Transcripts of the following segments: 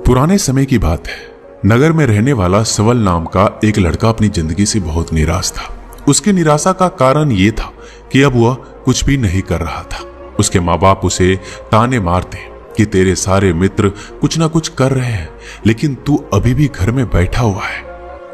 पुराने समय की बात है। नगर में रहने वाला सवल नाम का एक लड़का अपनी जिंदगी से बहुत निराश था। उसकी निराशा का कारण यह था कि अब वह कुछ भी नहीं कर रहा था। उसके माँ बाप उसे ताने मारते कि तेरे सारे मित्र कुछ ना कुछ कर रहे हैं, लेकिन तू अभी भी घर में बैठा हुआ है।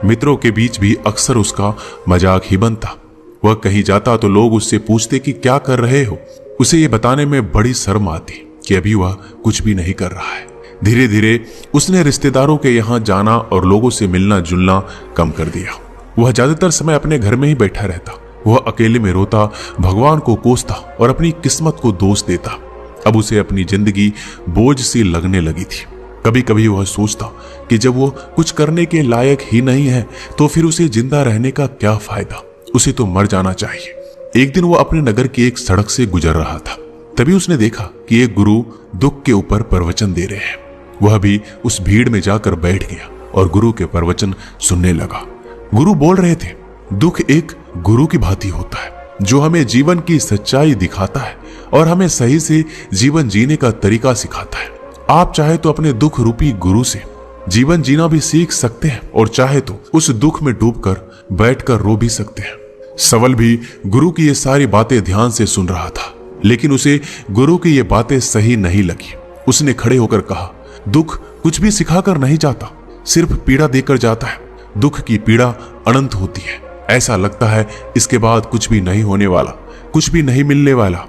मित्रों के बीच भी अक्सर उसका मजाक ही बनता। वह कहीं जाता तो लोग उससे पूछते कि क्या कर रहे हो। उसे ये बताने में बड़ी शर्म आती कि अभी वह कुछ भी नहीं कर रहा है। धीरे धीरे उसने रिश्तेदारों के यहाँ जाना और लोगों से मिलना जुलना कम कर दिया। वह ज्यादातर समय अपने घर में ही बैठा रहता। वह अकेले में रोता, भगवान को कोसता और अपनी किस्मत को दोष देता। अब उसे अपनी जिंदगी बोझ सी लगने लगी थी। कभी कभी वह सोचता कि जब वो कुछ करने के लायक ही नहीं है तो फिर उसे जिंदा रहने का क्या फायदा, उसे तो मर जाना चाहिए। एक दिन वो अपने नगर की एक सड़क से गुजर रहा था। तभी उसने देखा कि एक गुरु दुख के ऊपर प्रवचन दे रहे हैं। वह भी उस भीड़ में जाकर बैठ गया और गुरु के प्रवचन सुनने लगा। गुरु बोल रहे थे, दुख एक गुरु की भांति होता है जो हमें जीवन की सच्चाई दिखाता है और हमें सही से जीवन जीने का तरीका सिखाता है। आप चाहे तो अपने दुख रूपी गुरु से जीवन जीना भी सीख सकते हैं और चाहे तो उस दुख में डूबकर बैठकर रो भी सकते हैं। सवल भी गुरु की ये सारी बातें ध्यान से सुन रहा था, लेकिन उसे गुरु की ये बातें सही नहीं लगी। उसने खड़े होकर कहा, दुख कुछ भी सिखाकर नहीं जाता, सिर्फ पीड़ा देकर जाता है। दुख की पीड़ा अनंत होती है। ऐसा लगता है इसके बाद कुछ भी नहीं होने वाला, कुछ भी नहीं मिलने वाला।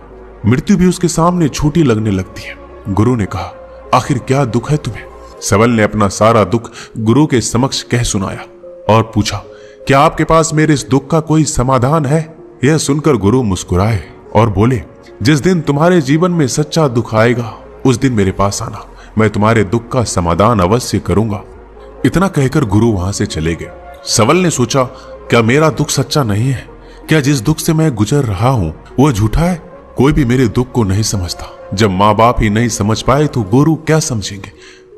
मृत्यु भी उसके सामने छोटी लगने लगती है। गुरु ने कहा, आखिर क्या दुख है तुम्हें? सवल ने अपना सारा दुख गुरु के समक्ष कह सुनाया और पूछा, क्या आपके पास मेरे इस दुख का कोई समाधान है? यह सुनकर गुरु मुस्कुराए और बोले, जिस दिन तुम्हारे जीवन में सच्चा दुख आएगा उस दिन मेरे पास आना, मैं तुम्हारे दुख का समाधान अवश्य करूंगा। इतना कहकर गुरु वहां से चले गए। सवल ने सोचा, क्या मेरा दुख सच्चा नहीं है? क्या जिस दुख से मैं गुजर रहा हूं वह झूठा है? कोई भी मेरे दुख को नहीं समझता। जब माँ बाप ही नहीं समझ पाए तो गुरु क्या समझेंगे?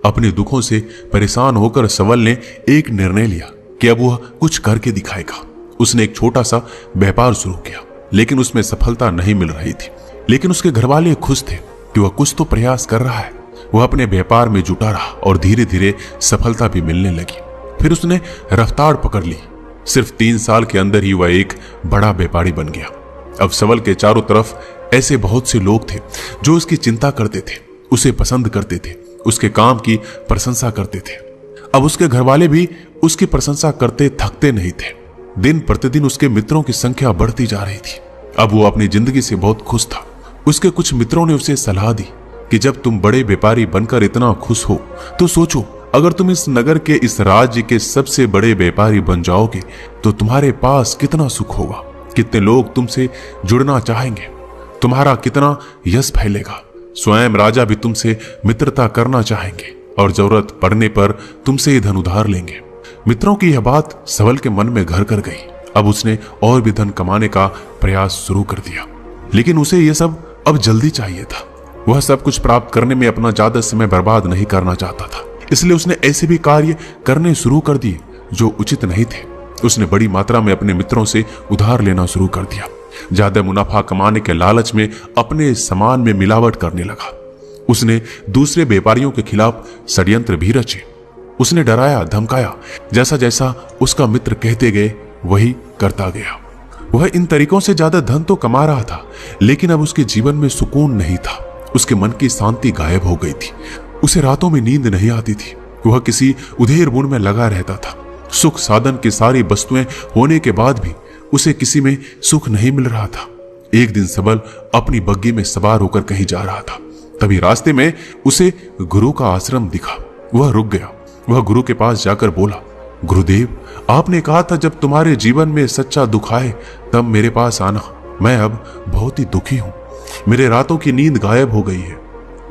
अपने दुखों से परेशान होकर सवल ने एक निर्णय लिया कि अब वह कुछ करके दिखाएगा। उसने एक छोटा सा व्यापार शुरू किया, लेकिन उसमें सफलता नहीं मिल रही थी। लेकिन उसके घरवाले खुश थे कि वह कुछ तो प्रयास कर रहा है। वह अपने व्यापार में जुटा रहा और धीरे धीरे सफलता भी मिलने लगी। फिर उसने रफ्तार पकड़ ली। सिर्फ 3 साल के अंदर ही वह एक बड़ा व्यापारी बन गया। अब सवल के चारों तरफ ऐसे बहुत से लोग थे जो उसकी चिंता करते थे, उसे पसंद करते थे, उसके काम की प्रशंसा करते थे। अब उसके घरवाले भी उसकी प्रशंसा करते थकते नहीं थे। दिन प्रतिदिन उसके मित्रों की संख्या बढ़ती जा रही थी। अब वो अपनी जिंदगी से बहुत खुश था। उसके कुछ मित्रों ने उसे सलाह दी कि जब तुम बड़े व्यापारी बनकर इतना खुश हो तो सोचो, अगर तुम इस नगर के, इस राज्य के सबसे बड़े व्यापारी बन जाओगे तो तुम्हारे पास कितना सुख होगा, कितने लोग तुमसे जुड़ना चाहेंगे, तुम्हारा कितना यश फैलेगा। स्वयं राजा भी तुमसे मित्रता करना चाहेंगे और जरूरत पड़ने पर तुमसे ही धन उधार लेंगे। मित्रों की यह बात सवल के मन में घर कर गई। अब उसने और भी धन कमाने का प्रयास शुरू कर दिया, लेकिन उसे यह सब अब जल्दी चाहिए था। वह सब कुछ प्राप्त करने में अपना ज्यादा समय बर्बाद नहीं करना चाहता था, इसलिए उसने ऐसे भी कार्य करने शुरू कर दिए जो उचित नहीं थे। उसने बड़ी मात्रा में अपने मित्रों से उधार लेना शुरू कर दिया। ज्यादा मुनाफा कमाने के लालच में अपने सामान में मिलावट करने लगा। उसने दूसरे व्यापारियों के खिलाफ षड्यंत्र भी रचे। उसने डराया, धमकाया। जैसा जैसा उसका मित्र कहते गए वही करता गया। वह इन तरीकों से ज्यादा धन तो कमा रहा था, लेकिन अब उसके जीवन में सुकून नहीं था। उसके मन की शांति गायब हो गई थी। उसे रातों में नींद नहीं आती थी। वह किसी उधेड़ बुन में लगा रहता था। सुख साधन की सारी वस्तुएं होने के बाद भी उसे किसी में सुख नहीं मिल रहा था। एक दिन सबल अपनी बग्गी में सवार होकर कहीं जा रहा था। तभी रास्ते में उसे गुरु का आश्रम दिखा। वह रुक गया। वह गुरु के पास जाकर बोला, गुरुदेव, आपने कहा था जब तुम्हारे जीवन में सच्चा दुख आए तब मेरे पास आना। मैं अब बहुत ही दुखी हूं। मेरे रातों की नींद गायब हो गई है।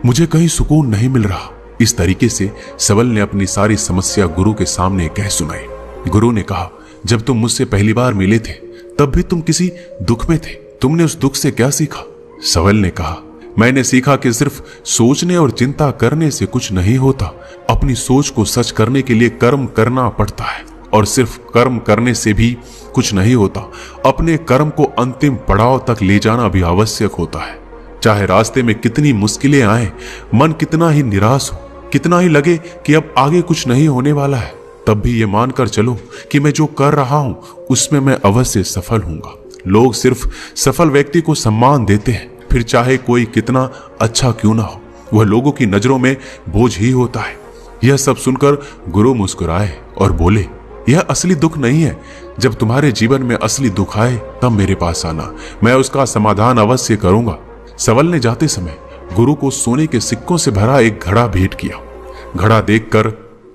मुझे कहीं सुकून नहीं मिल रहा। इस तरीके से सबल ने अपनी सारी समस्या गुरु के सामने कह सुनाई। गुरु ने कहा, जब तुम मुझसे पहली बार मिले थे तब भी तुम किसी दुख में थे। तुमने उस दुख से क्या सीखा? सबल ने कहा, मैंने सीखा कि सिर्फ सोचने और चिंता करने से कुछ नहीं होता। अपनी सोच को सच करने के लिए कर्म करना पड़ता है, और सिर्फ कर्म करने से भी कुछ नहीं होता। अपने कर्म को अंतिम पड़ाव तक ले जाना भी आवश्यक होता है। चाहे रास्ते में कितनी मुश्किलें आए, मन कितना ही निराश हो, कितना ही लगे कि अब आगे कुछ नहीं होने वाला है, तब भी ये मानकर चलो कि मैं जो कर रहा हूं उसमें मैं अवश्य सफल हूंगा। लोग सिर्फ सफल व्यक्ति को सम्मान देते हैं, फिर चाहे कोई कितना अच्छा क्यों ना हो, वह लोगों की नजरों में बोझ ही होता है। यह सब सुनकर गुरु मुस्कुराए और बोले, यह असली दुख नहीं है। जब तुम्हारे जीवन में असली दुख आए तब मेरे पास आना, मैं उसका समाधान अवश्य करूंगा। सवल ने जाते समय गुरु को सोने के सिक्कों से भरा एक घड़ा भेंट किया। घड़ा देखकर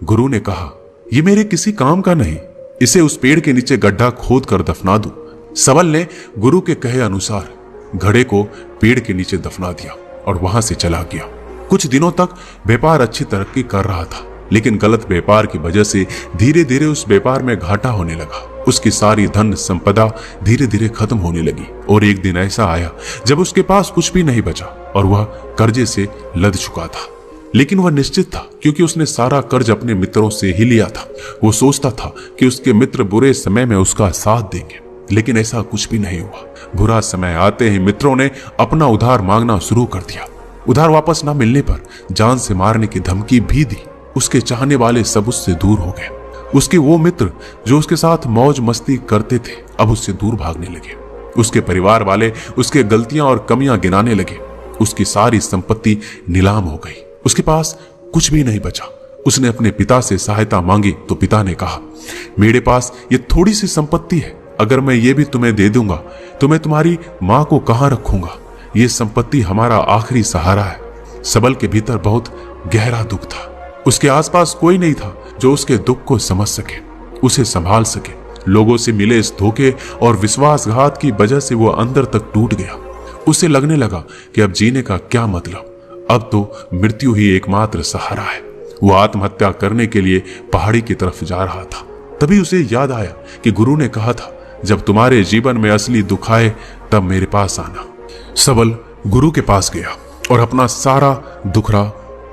गुरु ने कहा, यह मेरे किसी काम का नहीं, इसे उस पेड़ के नीचे गड्ढा खोद कर दफना दो। सवल ने गुरु के कहे अनुसार घड़े को पेड़ के नीचे दफना दिया और वहां से चला गया। कुछ दिनों तक व्यापार अच्छी तरक्की कर रहा था, लेकिन गलत व्यापार की वजह से धीरे धीरे उस व्यापार में घाटा होने लगा। उसकी सारी धन संपदा धीरे धीरे खत्म होने लगी और एक दिन ऐसा आया जब उसके पास कुछ भी नहीं बचा और वह कर्जे से लद चुका था। लेकिन वह निश्चित था, क्योंकि उसने सारा कर्ज अपने मित्रों से ही लिया था। वो सोचता था कि उसके मित्र बुरे समय में उसका साथ देंगे, लेकिन ऐसा कुछ भी नहीं हुआ। बुरा समय आते ही मित्रों ने अपना उधार मांगना शुरू कर दिया। उधार वापस ना मिलने पर जान से मारने की धमकी भी दी। उसके चाहने वाले सब उससे दूर हो गए। उसके वो मित्र जो उसके साथ मौज मस्ती करते थे अब उससे दूर भागने लगे। उसके परिवार वाले उसके गलतियां और कमियां गिनाने लगे। उसकी सारी संपत्ति नीलाम हो गई, उसके पास कुछ भी नहीं बचा। उसने अपने पिता से सहायता मांगी तो पिता ने कहा, मेरे पास ये थोड़ी सी संपत्ति है, अगर मैं ये भी तुम्हें दे दूंगा तो मैं तुम्हारी मां को कहां रखूंगा। ये संपत्ति हमारा आखिरी सहारा है। सबल के भीतर बहुत गहरा दुख था। उसके आसपास कोई नहीं था जो उसके दुख को समझ सके, उसे संभाल सके। लोगों से मिले इस धोखे और विश्वासघात की वजह से वो अंदर तक टूट गया। उसे लगने लगा कि अब जीने का क्या मतलब, अब तो मृत्यु ही एकमात्र सहारा है। वो आत्महत्या करने के लिए पहाड़ी की तरफ जा रहा था। तभी उसे याद आया कि गुरु ने कहा था, जब तुम्हारे जीवन में असली दुख आए तब मेरे पास आना। सबल गुरु के पास गया और अपना सारा दुखड़ा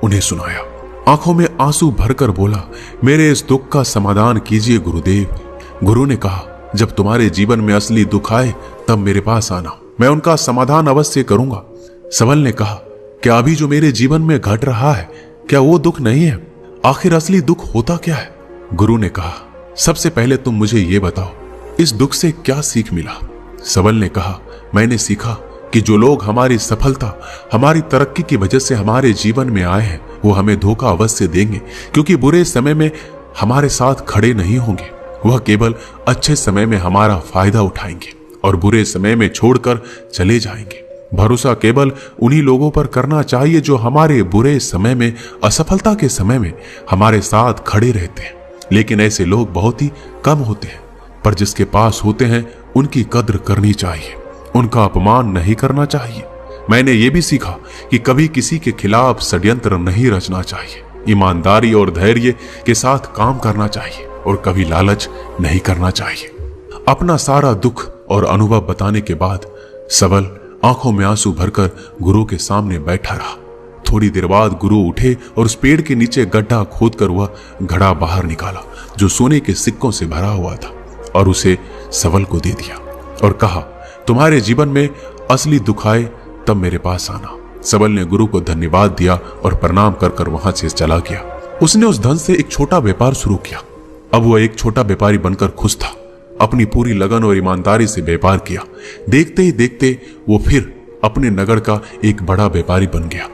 उन्हें सुनाया। आंखों में आंसू भरकर बोला, मेरे इस दुख का समाधान कीजिए गुरुदेव। गुरु ने कहा, जब तुम्हारे जीवन में असली दुख आए तब मेरे पास आना, मैं उनका समाधान अवश्य करूंगा। सबल ने कहा, क्या अभी जो मेरे जीवन में घट रहा है क्या वो दुख नहीं है? आखिर असली दुख होता क्या है? गुरु ने कहा, सबसे पहले तुम मुझे ये बताओ, इस दुख से क्या सीख मिला? सबल ने कहा, मैंने सीखा कि जो लोग हमारी सफलता, हमारी तरक्की की वजह से हमारे जीवन में आए हैं वो हमें धोखा अवश्य देंगे, क्योंकि बुरे समय में हमारे साथ खड़े नहीं होंगे। वह केवल अच्छे समय में हमारा फायदा उठाएंगे और बुरे समय में छोड़कर चले जाएंगे। भरोसा केवल उन्हीं लोगों पर करना चाहिए जो हमारे बुरे समय में, असफलता के समय में हमारे साथ खड़े रहते हैं। लेकिन ऐसे लोग बहुत ही कम होते हैं, पर जिसके पास होते हैं उनकी कद्र करनी चाहिए, उनका अपमान नहीं करना चाहिए। मैंने ये भी सीखा कि कभी किसी के खिलाफ षड्यंत्र नहीं रचना चाहिए। ईमानदारी और धैर्य के साथ काम करना चाहिए और कभी लालच नहीं करना चाहिए। अपना सारा दुख और अनुभव बताने के बाद सबल आंखों में आंसू भरकर गुरु के सामने बैठा रहा। थोड़ी देर बाद गुरु उठे और उस पेड़ के नीचे गड्ढा खोदकर वह घड़ा बाहर निकाला जो सोने के सिक्कों से भरा हुआ था और उसे सबल को दे दिया और कहा, तुम्हारे जीवन में असली दुख आए तब मेरे पास आना। सबल ने गुरु को धन्यवाद दिया और प्रणाम कर कर वहां से चला गया। उसने उस धन से एक छोटा व्यापार शुरू किया। अब वह एक छोटा व्यापारी बनकर खुश था। अपनी पूरी लगन और ईमानदारी से व्यापार किया। देखते ही देखते वो फिर अपने नगर का एक बड़ा व्यापारी बन गया।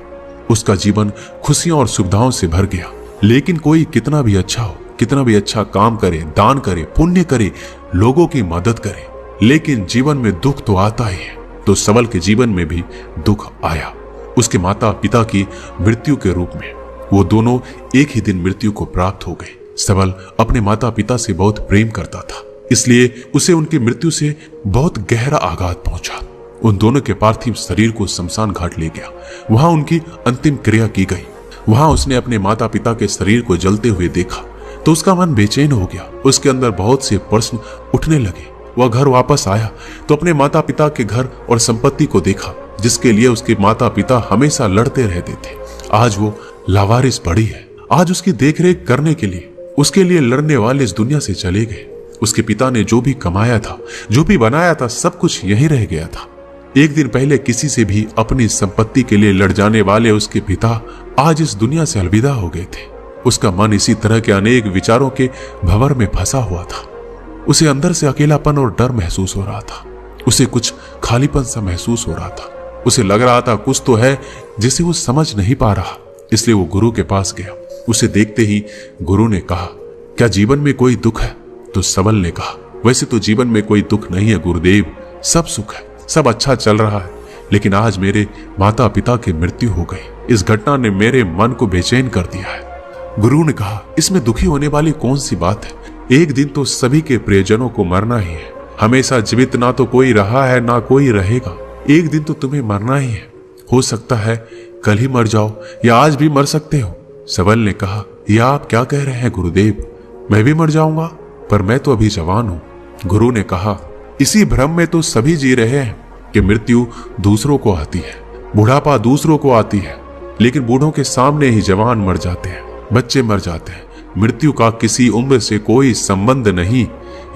उसका जीवन खुशियों और सुविधाओं से भर गया। लेकिन कोई कितना भी अच्छा हो, कितना भी अच्छा काम करे, दान करे, पुण्य करे, लोगों की मदद करे, लेकिन जीवन में दुख तो आता ही है। तो सबल के जीवन में भी दुख आया, उसके माता पिता की मृत्यु के रूप में। वो दोनों एक ही दिन मृत्यु को प्राप्त हो गए। सबल अपने माता पिता से बहुत प्रेम करता था, इसलिए उसे उनकी मृत्यु से बहुत गहरा आघात पहुंचा। उन दोनों के पार्थिव शरीर को शमशान घाट ले गया। वहां उनकी अंतिम क्रिया की गई। वहां उसने अपने माता पिता के शरीर को जलते हुए देखा तो उसका मन बेचैन हो गया। उसके अंदर बहुत से प्रश्न उठने लगे। वह घर वापस आया तो अपने माता पिता के घर और संपत्ति को देखा जिसके लिए उसके माता पिता हमेशा लड़ते रहते थे। आज वो लावारिस पड़ी है। आज उसकी देखरेख करने के लिए उसके लिए लड़ने वाले इस दुनिया से चले गए। उसके पिता ने जो भी कमाया था, जो भी बनाया था, सब कुछ यहीं रह गया था। एक दिन पहले किसी से भी अपनी संपत्ति के लिए लड़ जाने वाले उसके पिता आज इस दुनिया से अलविदा हो गए थे। उसका मन इसी तरह के अनेक विचारों के भंवर में फंसा हुआ था। उसे अंदर से अकेलापन और डर महसूस हो रहा था। उसे कुछ खालीपन सा महसूस हो रहा था। उसे लग रहा था कुछ तो है जिसे वो समझ नहीं पा रहा। इसलिए वो गुरु के पास गया। उसे देखते ही गुरु ने कहा, क्या जीवन में कोई दुख है? तो सबल ने कहा, वैसे तो जीवन में कोई दुख नहीं है गुरुदेव, सब सुख है, सब अच्छा चल रहा है। लेकिन आज मेरे माता पिता की मृत्यु हो गई। इस घटना ने मेरे मन को बेचैन कर दिया है। गुरु ने कहा, इसमें दुखी होने वाली कौन सी बात है? एक दिन तो सभी के प्रियजनों को मरना ही है। हमेशा जीवित ना तो कोई रहा है ना कोई रहेगा। एक दिन तो तुम्हें मरना ही है। हो सकता है कल ही मर जाओ या आज भी मर सकते हो। सबल ने कहा, यह आप क्या कह रहे हैं गुरुदेव? मैं भी मर जाऊंगा, पर मैं तो अभी जवान हूं। गुरु ने कहा, इसी भ्रम में तो सभी जी रहे हैं कि मृत्यु दूसरों को आती है, बुढ़ापा दूसरों को आती है, लेकिन बूढ़ों के सामने ही जवान मर जाते हैं, बच्चे मर जाते हैं। मृत्यु का किसी उम्र से कोई संबंध नहीं,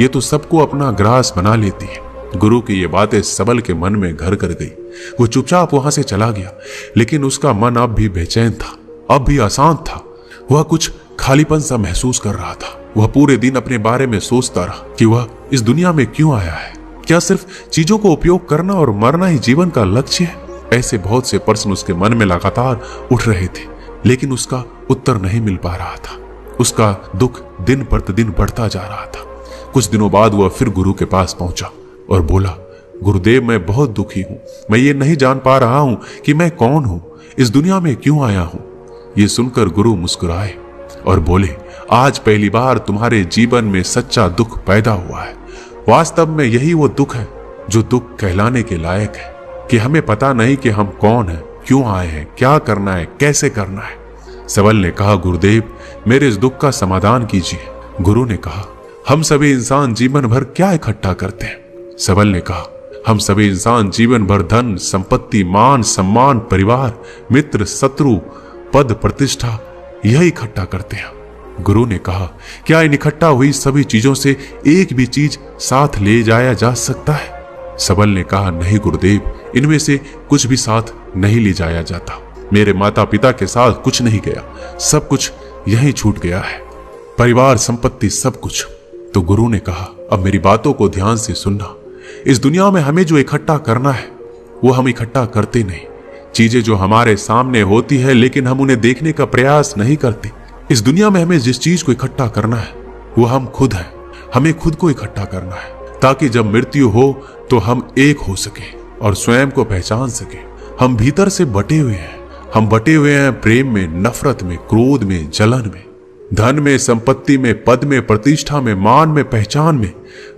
ये तो सबको अपना ग्रास बना लेती है। गुरु की ये बातें सबल के मन में घर कर गई। वो चुपचाप वहां से चला गया, लेकिन उसका मन अब भी बेचैन था, अब भी अशांत था। वह कुछ खालीपन सा महसूस कर रहा था। वह पूरे दिन अपने बारे में सोचता रहा कि वह इस दुनिया में क्यों आया है। क्या सिर्फ चीजों को उपयोग करना और मरना ही जीवन का लक्ष्य है? ऐसे बहुत से प्रश्न उसके मन में लगातार उठ रहे थे, लेकिन उसका उत्तर नहीं मिल पा रहा था। उसका दुख दिन प्रतिदिन बढ़ता जा रहा था। कुछ दिनों बाद वह फिर गुरु के पास पहुंचा और बोला, गुरुदेव मैं बहुत दुखी हूं। मैं ये नहीं जान पा रहा हूं कि मैं कौन हूं, इस दुनिया में क्यों आया हूं। ये सुनकर गुरु मुस्कुराए और बोले, आज पहली बार तुम्हारे जीवन में सच्चा दुख पैदा हुआ है। वास्तव में यही वो दुख है जो दुख कहलाने के लायक है, कि हमें पता नहीं कि हम कौन हैं, क्यों आए हैं, क्या करना है, कैसे करना है। सबल ने कहा, गुरुदेव मेरे इस दुख का समाधान कीजिए। गुरु ने कहा, हम सभी इंसान जीवन भर क्या इकट्ठा करते हैं? सबल ने कहा, हम सभी इंसान जीवन भर धन, संपत्ति, मान, सम्मान, परिवार, मित्र, शत्रु, पद, प्रतिष्ठा यही इकट्ठा करते हैं। गुरु ने कहा, क्या इन इकट्ठा हुई सभी चीजों से एक भी चीज साथ ले जाया जा सकता है? सबल ने कहा, नहीं गुरुदेव, इनमें से कुछ भी साथ नहीं ले जाया जाता। मेरे माता पिता के साथ कुछ नहीं गया, सब कुछ यहीं छूट गया है, परिवार, संपत्ति, सब कुछ। तो गुरु ने कहा, अब मेरी बातों को ध्यान से सुनना। इस दुनिया में हमें जो इकट्ठा करना है वो हम इकट्ठा करते नहीं। चीजें जो हमारे सामने होती है लेकिन हम उन्हें देखने का प्रयास नहीं करते। इस दुनिया में हमें जिस चीज को इकट्ठा करना है वो हम खुद हैं। हमें खुद को इकट्ठा करना है ताकि जब मृत्यु हो तो हम एक हो सके और स्वयं को पहचान सके। हम भीतर से बटे हुए हैं। हम बटे हुए हैं प्रेम में, नफरत में, क्रोध में, जलन में, धन में, संपत्ति में, पद में, प्रतिष्ठा में, मान में, पहचान में,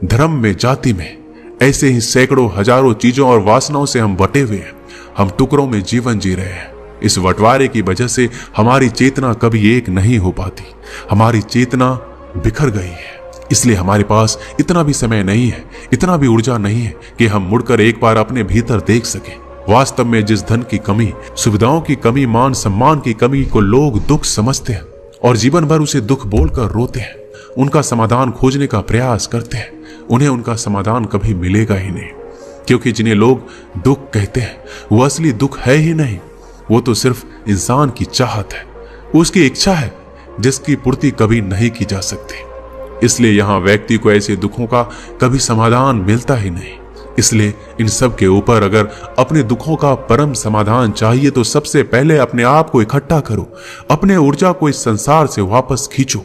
धर्म में, जाति में। ऐसे ही सैकड़ों हजारों चीजों और वासनाओं से हम बटे हुए हैं। हम टुकड़ों में जीवन जी रहे हैं। इस बंटवारे की वजह से हमारी चेतना कभी एक नहीं हो पाती। हमारी चेतना बिखर गई है। इसलिए हमारे पास इतना भी समय नहीं है, इतना भी ऊर्जा नहीं है कि हम मुड़कर एक बार अपने भीतर देख सकें। वास्तव में जिस धन की कमी, सुविधाओं की कमी, मान सम्मान की कमी को लोग दुख समझते हैं और जीवन भर उसे दुख बोलकर रोते हैं, उनका समाधान खोजने का प्रयास करते हैं, उन्हें उनका समाधान कभी मिलेगा ही नहीं। क्योंकि जिन्हें लोग दुख कहते हैं वो असली दुख है ही नहीं। वो तो सिर्फ इंसान की चाहत है, उसकी इच्छा है जिसकी पूर्ति कभी नहीं की जा सकती। इसलिए यहां व्यक्ति को ऐसे दुखों का कभी समाधान मिलता ही नहीं। इसलिए इन सब के ऊपर अगर अपने दुखों का परम समाधान चाहिए तो सबसे पहले अपने आप को इकट्ठा करो। अपने ऊर्जा को इस संसार से वापस खींचो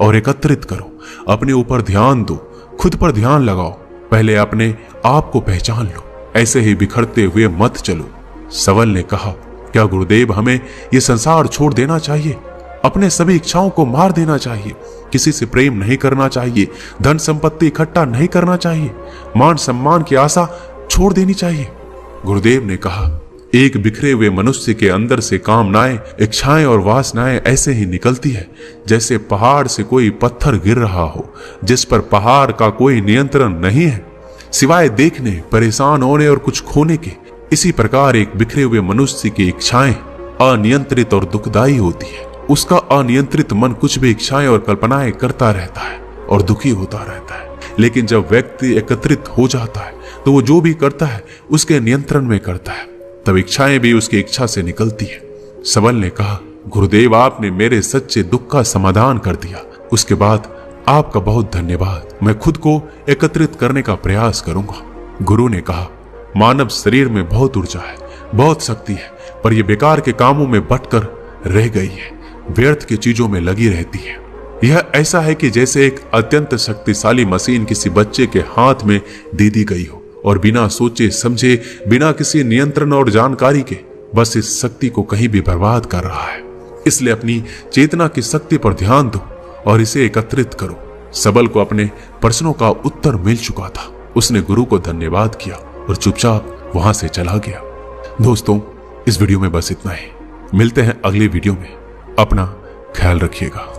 और एकत्रित करो। अपने ऊपर ध्यान दो, खुद पर ध्यान लगाओ। पहले अपने आप को पहचान लो, ऐसे ही बिखरते हुए मत चलो। सबल ने कहा, क्या गुरुदेव हमें ये संसार छोड़ देना चाहिए? अपने सभी इच्छाओं को मार देना चाहिए? किसी से प्रेम नहीं करना चाहिए? धन संपत्ति इकट्ठा नहीं करना चाहिए? मान सम्मान की आशा छोड़ देनी चाहिए? गुरुदेव ने कहा, एक बिखरे हुए मनुष्य के अंदर से कामनाएं, इच्छाएं और वासनाएं ऐसे ही निकलती है जैसे पहाड़ से कोई पत्थर गिर रहा हो, जिस पर पहाड़ का कोई नियंत्रण नहीं है सिवाय देखने, परेशान होने और कुछ खोने के। इसी प्रकार एक बिखरे हुए मनुष्य की इच्छाएं अनियंत्रित और दुखदायी होती है। उसका अनियंत्रित मन कुछ भी इच्छाएं और कल्पनाएं करता रहता है और दुखी होता रहता है। लेकिन जब व्यक्ति एकत्रित हो जाता है, तो वो जो भी करता है उसके नियंत्रण में करता है, तब इच्छाएं भी उसकी इच्छा से निकलती है। सबल ने कहा, गुरुदेव आपने मेरे सच्चे दुख का समाधान कर दिया, उसके बाद आपका बहुत धन्यवाद। मैं खुद को एकत्रित करने का प्रयास करूंगा। गुरु ने कहा, मानव शरीर में बहुत ऊर्जा है, बहुत शक्ति है, पर यह बेकार के कामों में बटकर रह गई है, व्यर्थ की चीजों में लगी रहती है। यह ऐसा है कि जैसे एक अत्यंत शक्तिशाली मशीन किसी बच्चे के हाथ में दे दी गई हो और बिना सोचे समझे, बिना किसी नियंत्रण और जानकारी के बस इस शक्ति को कहीं भी बर्बाद कर रहा है। इसलिए अपनी चेतना की शक्ति पर ध्यान दो और इसे एकत्रित करो। सबल को अपने प्रश्नों का उत्तर मिल चुका था। उसने गुरु को धन्यवाद किया और चुपचाप वहां से चला गया। दोस्तों, इस वीडियो में बस इतना ही। मिलते हैं अगले वीडियो में। अपना ख्याल रखिएगा।